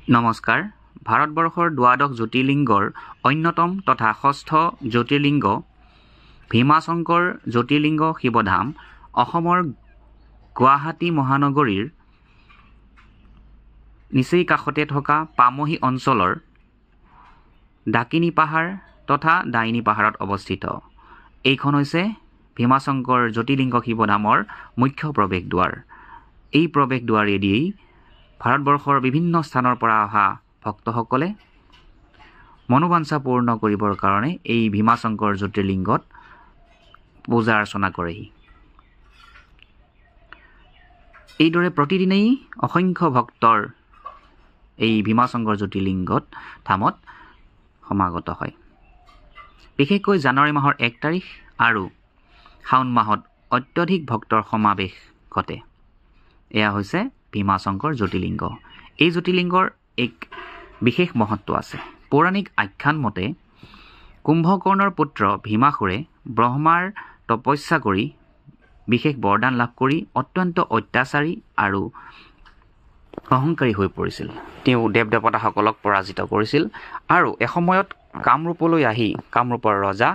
নমস্কাৰ। ভাৰতবৰ্ষৰ দ্বাদশ জ্যোতিৰ্লিংগৰ অন্যতম তথা ষষ্ঠ জ্যোতিৰ্লিংগ ভীমাশংকৰ জ্যোতিৰ্লিংগ শিৱধাম অসমৰ গুৱাহাটী মহানগৰীৰ নিচেই কাষতে থকা পামহি অঞ্চলৰ ডাকিনী পাহাৰ তথা ডাইনী পাহাৰত অৱস্থিত। এইখন হৈছে ভীমাশংকৰ জ্যোতিৰ্লিংগ শিৱধামৰ মুখ্য প্ৰৱেশদ্বাৰ। এই প্ৰৱেশদ্বাৰেদিয়েই ভাৰতবৰ্ষৰ বিভিন্ন স্থানৰ পৰা অহা ভক্তসকলে মনোবাঞ্ছা পূৰ্ণ কৰিবৰ কাৰণে এই ভীমাশংকৰ জ্যোতিৰ্লিংগত পূজা অৰ্চনা কৰেহি। এইদৰে প্ৰতিদিনেই অসংখ্য ভক্তৰ এই ভীমাশংকৰ জ্যোতিৰ্লিংগত ধামত সমাগত হয়। বিশেষকৈ জানুৱাৰী মাহৰ 1 তাৰিখ আৰু শাওণ মাহত অত্যধিক ভক্তৰ সমাৱেশ ঘটে। এয়া হৈছে ভীমাশংকৰ জ্যোতিৰ্লিংগ। এই জ্যোতিৰ্লিংগৰ এক বিশেষ মহত্ব আছে। পৌৰাণিক আখ্যান মতে কুম্ভকৰ্ণৰ পুত্ৰ ভীমাসুৰে ব্ৰহ্মাৰ তপস্যা কৰি বিশেষ বৰদান লাভ কৰি অত্যন্ত অত্যাচাৰী আৰু অহংকাৰী হৈ পৰিছিল। তেওঁ দেৱ দেৱতাসকলক পৰাজিত কৰিছিল আৰু এসময়ত কামৰূপলৈ আহি কামৰূপৰ ৰজা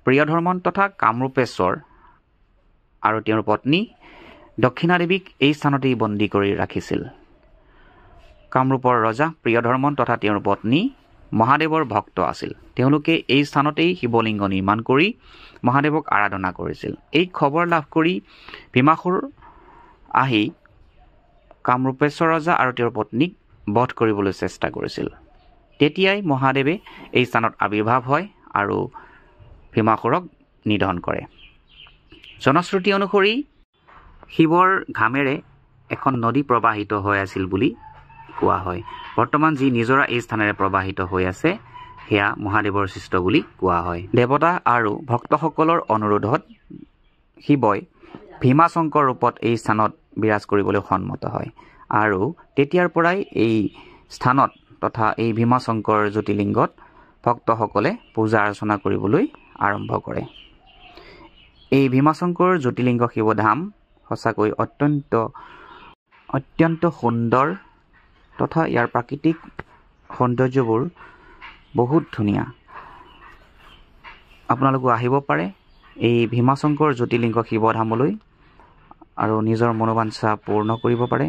প্ৰিয়ধৰ্মন তথা কামৰূপেশ্বৰ আৰু তেওঁৰ পত্নী দক্ষিণাদেৱীক এই স্থানতেই বন্দী কৰি ৰাখিছিল। কামৰূপৰ ৰজা প্ৰিয়ধৰ্মন তথা তেওঁৰ পত্নী মহাদেৱৰ ভক্ত আছিল। তেওঁলোকে এই স্থানতেই শিৱলিংগ নিৰ্মাণ কৰি মহাদেৱক আৰাধনা কৰিছিল। এই খবৰ লাভ কৰি ভীমাসুৰ আহি কামৰূপেশ্বৰ ৰজা আৰু তেওঁৰ পত্নীক বধ কৰিবলৈ চেষ্টা কৰিছিল। তেতিয়াই মহাদেৱে এই স্থানত আৱিৰ্ভাৱ হয় আৰু ভীমাসুৰক নিধন কৰে। জনশ্ৰুতি অনুসৰি শিৱৰ ঘামেৰে এখন নদী প্ৰবাহিত হৈ আছিল বুলি কোৱা হয়। বৰ্তমান যি নিজৰা এই স্থানেৰে প্ৰবাহিত হৈ আছে সেয়া মহাদেৱৰ সৃষ্ট বুলি কোৱা হয়। দেৱতা আৰু ভক্তসকলৰ অনুৰোধত শিৱই ভীমাশংকৰ ৰূপত এই স্থানত বিৰাজ কৰিবলৈ সন্মত হয় আৰু তেতিয়াৰ পৰাই এই স্থানত তথা এই ভীমাশংকৰ জ্যোতিৰ্লিংগত ভক্তসকলে পূজা অৰ্চনা কৰিবলৈ আৰম্ভ কৰে। এই ভীমাশংকৰ জ্যোতিৰ্লিংগ শিৱধাম সঁচাকৈ অত্যন্ত সুন্দৰ তথা ইয়াৰ প্ৰাকৃতিক সৌন্দৰ্যবোৰ বহুত ধুনীয়া। আপোনালোকো আহিব পাৰে এই ভীমাশংকৰ জ্যোতিৰ্লিংগ শিৱধামলৈ আৰু নিজৰ মনোবাঞ্ছা পূৰ্ণ কৰিব পাৰে।